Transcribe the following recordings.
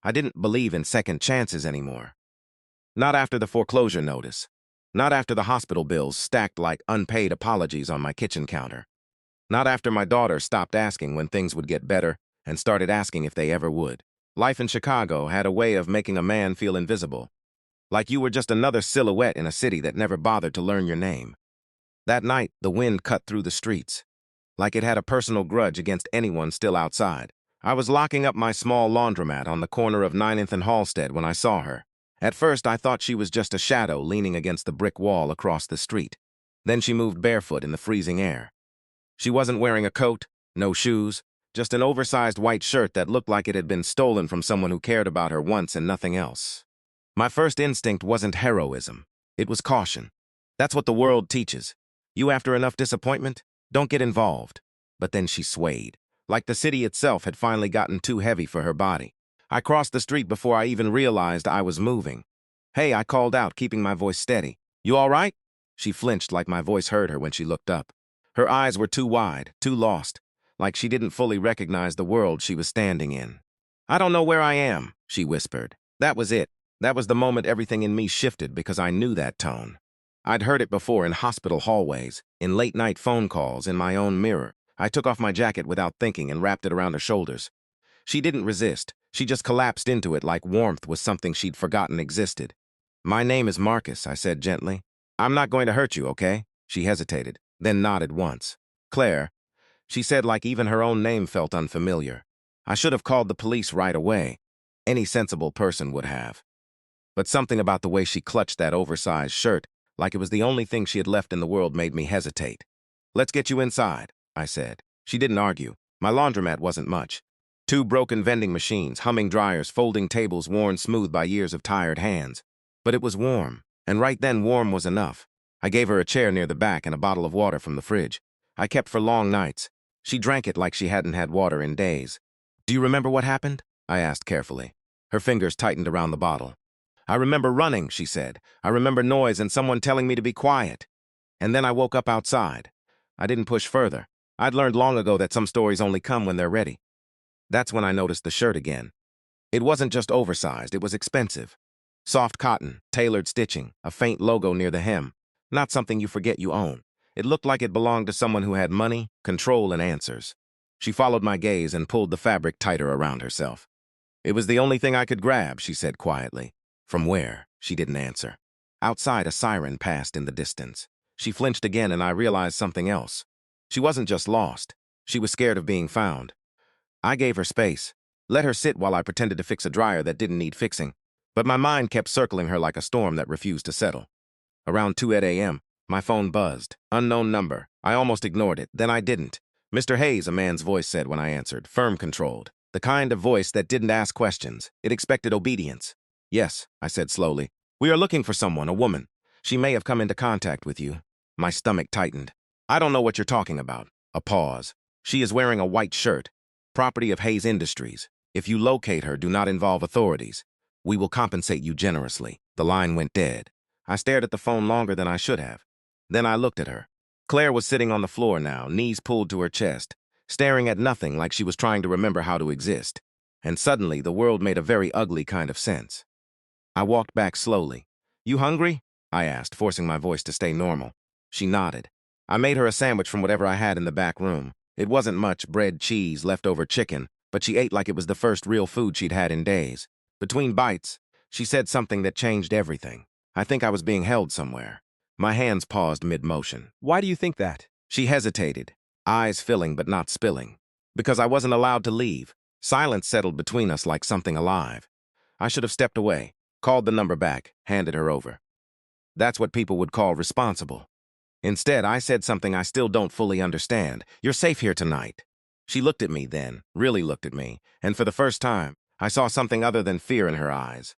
I didn't believe in second chances anymore. Not after the foreclosure notice. Not after the hospital bills stacked like unpaid apologies on my kitchen counter. Not after my daughter stopped asking when things would get better and started asking if they ever would. Life in Chicago had a way of making a man feel invisible, like you were just another silhouette in a city that never bothered to learn your name. That night, the wind cut through the streets, like it had a personal grudge against anyone still outside. I was locking up my small laundromat on the corner of 9th and Halsted when I saw her. At first, I thought she was just a shadow leaning against the brick wall across the street. Then she moved barefoot in the freezing air. She wasn't wearing a coat, no shoes, just an oversized white shirt that looked like it had been stolen from someone who cared about her once and nothing else. My first instinct wasn't heroism. It was caution. That's what the world teaches. You after enough disappointment? Don't get involved. But then she swayed, like the city itself had finally gotten too heavy for her body. I crossed the street before I even realized I was moving. "Hey," I called out, keeping my voice steady. "You all right?" She flinched like my voice hurt her when she looked up. Her eyes were too wide, too lost, like she didn't fully recognize the world she was standing in. "I don't know where I am," she whispered. That was it. That was the moment everything in me shifted because I knew that tone. I'd heard it before in hospital hallways, in late-night phone calls, in my own mirror. I took off my jacket without thinking and wrapped it around her shoulders. She didn't resist. She just collapsed into it like warmth was something she'd forgotten existed. "My name is Marcus," I said gently. "I'm not going to hurt you, okay?" She hesitated, then nodded once. "Claire," she said like even her own name felt unfamiliar. I should have called the police right away. Any sensible person would have. But something about the way she clutched that oversized shirt, like it was the only thing she had left in the world, made me hesitate. "Let's get you inside," I said. She didn't argue. My laundromat wasn't much. 2 broken vending machines, humming dryers, folding tables worn smooth by years of tired hands. But it was warm, and right then warm was enough. I gave her a chair near the back and a bottle of water from the fridge. I kept for long nights. She drank it like she hadn't had water in days. "Do you remember what happened?" I asked carefully. Her fingers tightened around the bottle. "I remember running," she said. "I remember noise and someone telling me to be quiet. And then I woke up outside. I didn't push further. I'd learned long ago that some stories only come when they're ready." That's when I noticed the shirt again. It wasn't just oversized, it was expensive. Soft cotton, tailored stitching, a faint logo near the hem. Not something you forget you own. It looked like it belonged to someone who had money, control, and answers. She followed my gaze and pulled the fabric tighter around herself. "It was the only thing I could grab," she said quietly. "From where?" She didn't answer. Outside, a siren passed in the distance. She flinched again and I realized something else. She wasn't just lost. She was scared of being found. I gave her space, let her sit while I pretended to fix a dryer that didn't need fixing. But my mind kept circling her like a storm that refused to settle. Around 2 a.m., my phone buzzed. Unknown number. I almost ignored it, then I didn't. "Mr. Hayes," a man's voice said when I answered, firm-controlled. The kind of voice that didn't ask questions. It expected obedience. "Yes," I said slowly. "We are looking for someone, a woman. She may have come into contact with you." My stomach tightened. "I don't know what you're talking about." A pause. "She is wearing a white shirt. Property of Hayes Industries. If you locate her, do not involve authorities. We will compensate you generously." The line went dead. I stared at the phone longer than I should have. Then I looked at her. Claire was sitting on the floor now, knees pulled to her chest, staring at nothing like she was trying to remember how to exist. And suddenly, the world made a very ugly kind of sense. I walked back slowly. "You hungry?" I asked, forcing my voice to stay normal. She nodded. I made her a sandwich from whatever I had in the back room. It wasn't much: bread, cheese, leftover chicken, but she ate like it was the first real food she'd had in days. Between bites, she said something that changed everything. I think I was being held somewhere. My hands paused mid-motion. "Why do you think that?" She hesitated, eyes filling but not spilling. "Because I wasn't allowed to leave." Silence settled between us like something alive. I should have stepped away, called the number back, handed her over. That's what people would call responsible. Instead, I said something I still don't fully understand. "You're safe here tonight." She looked at me then, really looked at me, and for the first time, I saw something other than fear in her eyes.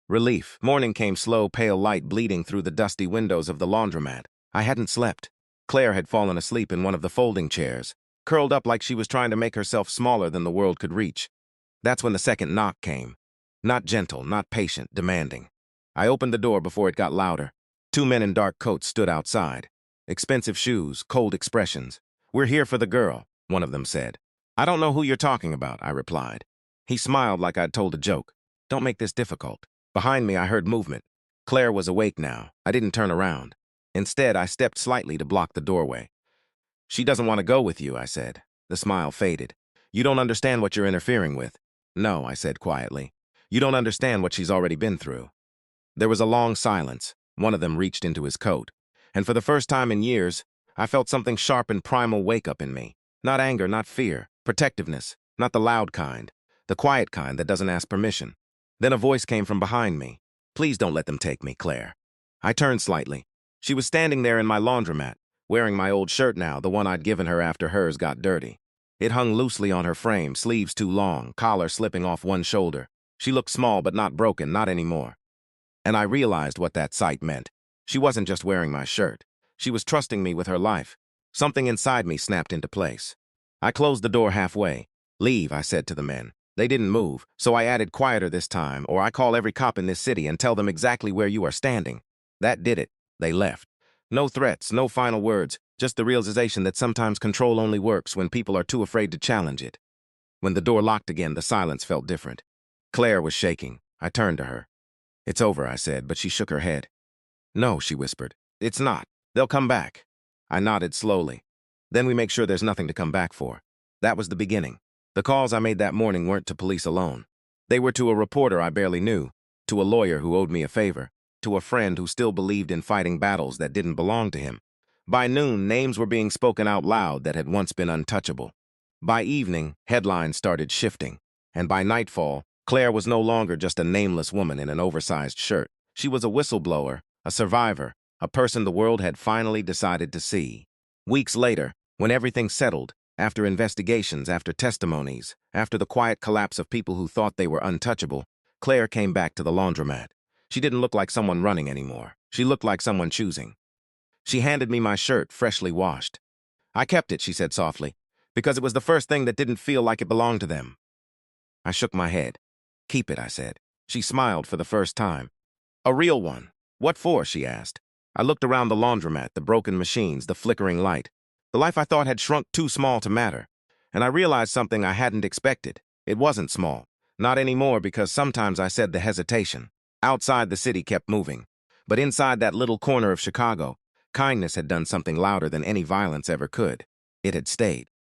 Relief. Morning came, slow, pale light bleeding through the dusty windows of the laundromat. I hadn't slept. Claire had fallen asleep in one of the folding chairs, curled up like she was trying to make herself smaller than the world could reach. That's when the second knock came. Not gentle, not patient, demanding. I opened the door before it got louder. 2 men in dark coats stood outside. Expensive shoes, cold expressions. "We're here for the girl," one of them said. "I don't know who you're talking about," I replied. He smiled like I'd told a joke. Don't make this difficult. Behind me, I heard movement. Claire was awake now. I didn't turn around. Instead, I stepped slightly to block the doorway. She doesn't want to go with you, I said. The smile faded. You don't understand what you're interfering with. No, I said quietly. You don't understand what she's already been through. There was a long silence. One of them reached into his coat. And for the first time in years, I felt something sharp and primal wake up in me. Not anger, not fear. Protectiveness. Not the loud kind. The quiet kind that doesn't ask permission. Then a voice came from behind me. Please don't let them take me, Claire. I turned slightly. She was standing there in my laundromat, wearing my old shirt now, the one I'd given her after hers got dirty. It hung loosely on her frame, sleeves too long, collar slipping off one shoulder. She looked small but not broken, not anymore. And I realized what that sight meant. She wasn't just wearing my shirt. She was trusting me with her life. Something inside me snapped into place. I closed the door halfway. Leave, I said to the men. They didn't move, so I added quieter this time, or I call every cop in this city and tell them exactly where you are standing. That did it. They left. No threats, no final words, just the realization that sometimes control only works when people are too afraid to challenge it. When the door locked again, the silence felt different. Claire was shaking. I turned to her. It's over, I said, but she shook her head. No, she whispered. It's not. They'll come back. I nodded slowly. Then we make sure there's nothing to come back for. That was the beginning. The calls I made that morning weren't to police alone. They were to a reporter I barely knew, to a lawyer who owed me a favor, to a friend who still believed in fighting battles that didn't belong to him. By noon, names were being spoken out loud that had once been untouchable. By evening, headlines started shifting. And by nightfall, Claire was no longer just a nameless woman in an oversized shirt. She was a whistleblower, a survivor, a person the world had finally decided to see. Weeks later, when everything settled, after investigations, after testimonies, after the quiet collapse of people who thought they were untouchable, Claire came back to the laundromat. She didn't look like someone running anymore. She looked like someone choosing. She handed me my shirt, freshly washed. I kept it, she said softly, because it was the first thing that didn't feel like it belonged to them. I shook my head. Keep it, I said. She smiled for the first time. A real one. What for, she asked. I looked around the laundromat, the broken machines, the flickering light. The life I thought had shrunk too small to matter. And I realized something I hadn't expected. It wasn't small. Not anymore, because sometimes I said the hesitation. Outside the city kept moving. But inside that little corner of Chicago, kindness had done something louder than any violence ever could. It had stayed.